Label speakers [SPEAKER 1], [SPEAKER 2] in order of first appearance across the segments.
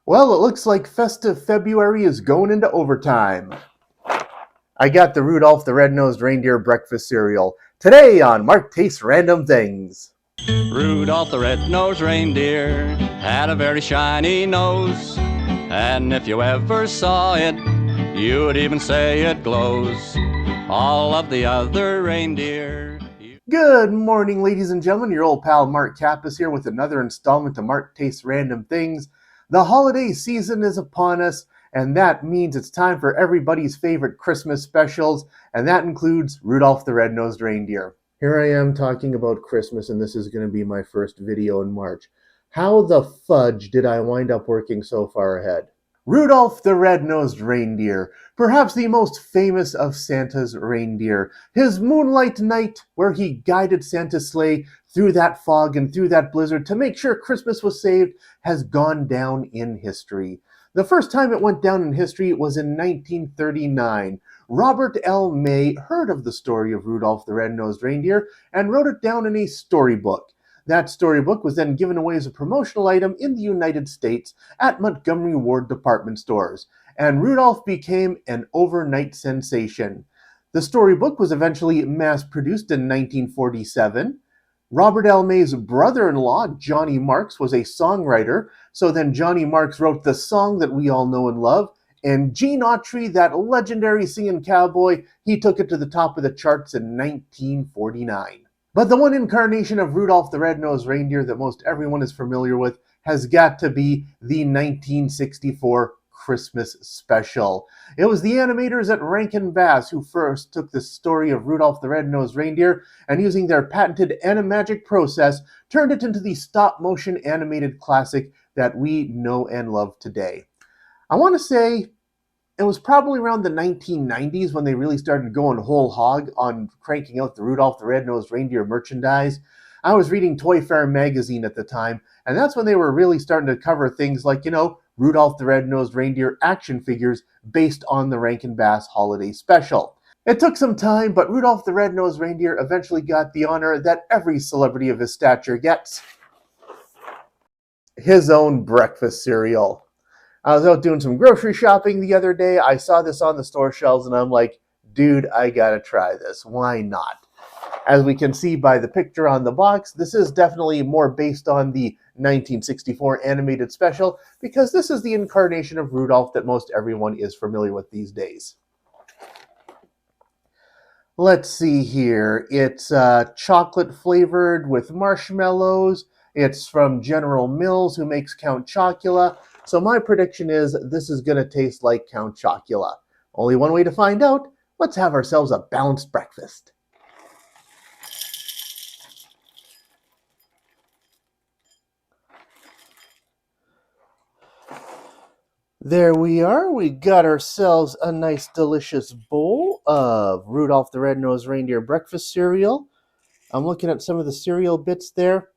[SPEAKER 1] Well, it looks like Festive February is going into overtime. I got the Rudolph the Red-Nosed Reindeer breakfast cereal. Today on Mark Tastes Random Things.
[SPEAKER 2] Rudolph the Red-Nosed Reindeer had a very shiny nose, and if you ever saw it, you would even say it glows. All of the other reindeer.
[SPEAKER 1] Good morning, ladies and gentlemen. Your old pal Mark Cappis here with another installment of Mark Tastes Random Things. The holiday season is upon us, and that means it's time for everybody's favorite Christmas specials, and that includes Rudolph the Red-Nosed Reindeer. Here I am talking about Christmas, and this is going to be my first video in March. How the fudge did I wind up working so far ahead? Rudolph the Red-Nosed Reindeer, perhaps the most famous of Santa's reindeer. His moonlight night, where he guided Santa's sleigh through that fog and through that blizzard to make sure Christmas was saved, has gone down in history. The first time it went down in history was in 1939. Robert L. May heard of the story of Rudolph the Red-Nosed Reindeer and wrote it down in a storybook. That storybook was then given away as a promotional item in the United States at Montgomery Ward department stores, and Rudolph became an overnight sensation. The storybook was eventually mass-produced in 1947. Robert L. May's brother-in-law, Johnny Marks, was a songwriter, so then Johnny Marks wrote the song that we all know and love, and Gene Autry, that legendary singing cowboy, he took it to the top of the charts in 1949. But the one incarnation of Rudolph the Red-Nosed Reindeer that most everyone is familiar with has got to be the 1964 Christmas special. It was the animators at Rankin Bass who first took the story of Rudolph the Red-Nosed Reindeer and using their patented animagic process turned it into the stop-motion animated classic that we know and love today. I want to say it was probably around the 1990s when they really started going whole hog on cranking out the Rudolph the Red-Nosed Reindeer merchandise. I was reading Toy Fair magazine at the time, and that's when they were really starting to cover things like, Rudolph the Red-Nosed Reindeer action figures based on the Rankin Bass holiday special. It took some time, but Rudolph the Red-Nosed Reindeer eventually got the honor that every celebrity of his stature gets: his own breakfast cereal. I was out doing some grocery shopping the other day. I saw this on the store shelves and I'm like, dude, I gotta try this. Why not? As we can see by the picture on the box, this is definitely more based on the 1964 animated special because this is the incarnation of Rudolph that most everyone is familiar with these days. Let's see here. It's chocolate flavored with marshmallows. It's from General Mills, who makes Count Chocula. So my prediction is this is going to taste like Count Chocula. Only one way to find out. Let's have ourselves a balanced breakfast. There we are. We got ourselves a nice, delicious bowl of Rudolph the Red-Nosed Reindeer breakfast cereal. I'm looking at some of the cereal bits there.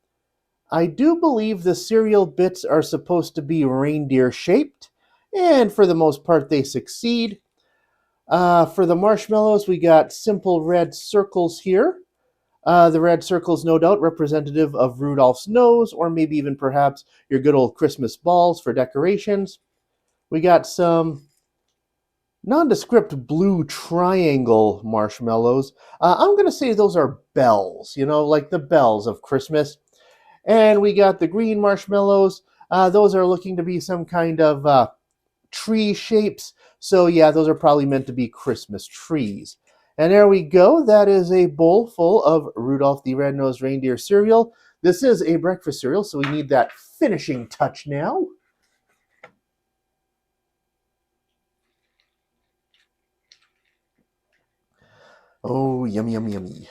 [SPEAKER 1] I do believe the cereal bits are supposed to be reindeer-shaped, and for the most part they succeed. For the marshmallows, we got simple red circles here. The red circles, no doubt, representative of Rudolph's nose, or maybe even perhaps your good old Christmas balls for decorations. We got some nondescript blue triangle marshmallows. I'm going to say those are bells, like the bells of Christmas. And we got the green marshmallows. Those are looking to be some kind of tree shapes. So yeah, those are probably meant to be Christmas trees. And there we go. That is a bowl full of Rudolph the Red-Nosed Reindeer cereal. This is a breakfast cereal, so we need that finishing touch now. Oh, yummy, yummy, yummy.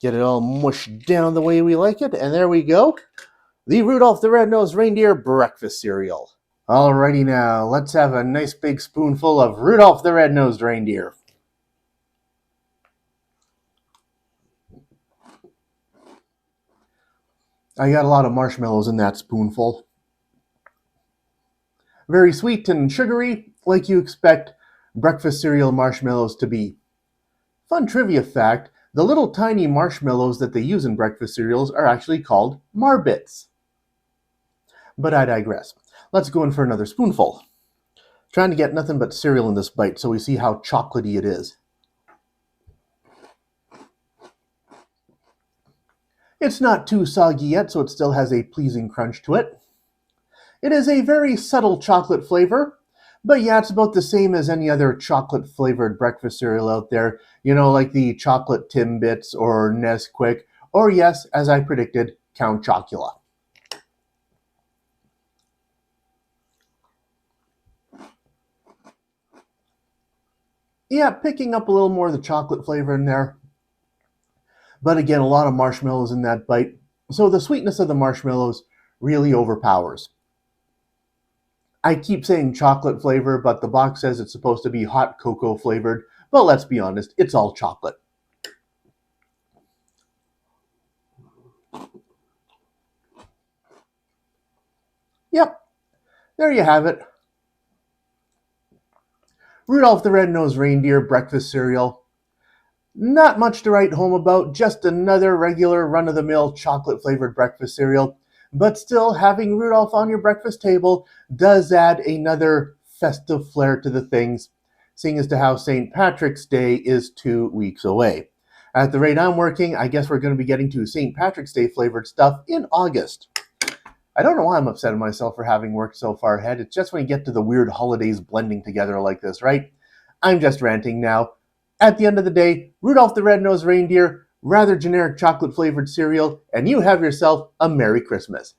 [SPEAKER 1] Get it all mushed down the way we like it, and there we go. The Rudolph the Red-Nosed Reindeer breakfast cereal. Alrighty now, let's have a nice big spoonful of Rudolph the Red-Nosed Reindeer. I got a lot of marshmallows in that spoonful. Very sweet and sugary, like you expect breakfast cereal marshmallows to be. Fun trivia fact, The little tiny marshmallows that they use in breakfast cereals are actually called Marbits. But I digress. Let's go in for another spoonful. Trying to get nothing but cereal in this bite so we see how chocolatey it is. It's not too soggy yet, so it still has a pleasing crunch to it. It is a very subtle chocolate flavor, but yeah, it's about the same as any other chocolate-flavored breakfast cereal out there. You know, like the chocolate Timbits or Nesquik, or yes, as I predicted, Count Chocula. Yeah, picking up a little more of the chocolate flavor in there. But again, a lot of marshmallows in that bite. So the sweetness of the marshmallows really overpowers. I keep saying chocolate flavor, but the box says it's supposed to be hot cocoa flavored. But let's be honest, it's all chocolate. Yep, there you have it. Rudolph the Red-Nosed Reindeer breakfast cereal. Not much to write home about, just another regular run-of-the-mill chocolate-flavored breakfast cereal. But still, having Rudolph on your breakfast table does add another festive flair to the things, seeing as to how St. Patrick's Day is 2 weeks away. At the rate I'm working, I guess we're going to be getting to St. Patrick's Day flavored stuff in August. I don't know why I'm upset at myself for having worked so far ahead. It's just when you get to the weird holidays blending together like this, right? I'm just ranting now. At the end of the day, Rudolph the Red-Nosed Reindeer, rather generic chocolate-flavored cereal, and you have yourself a Merry Christmas.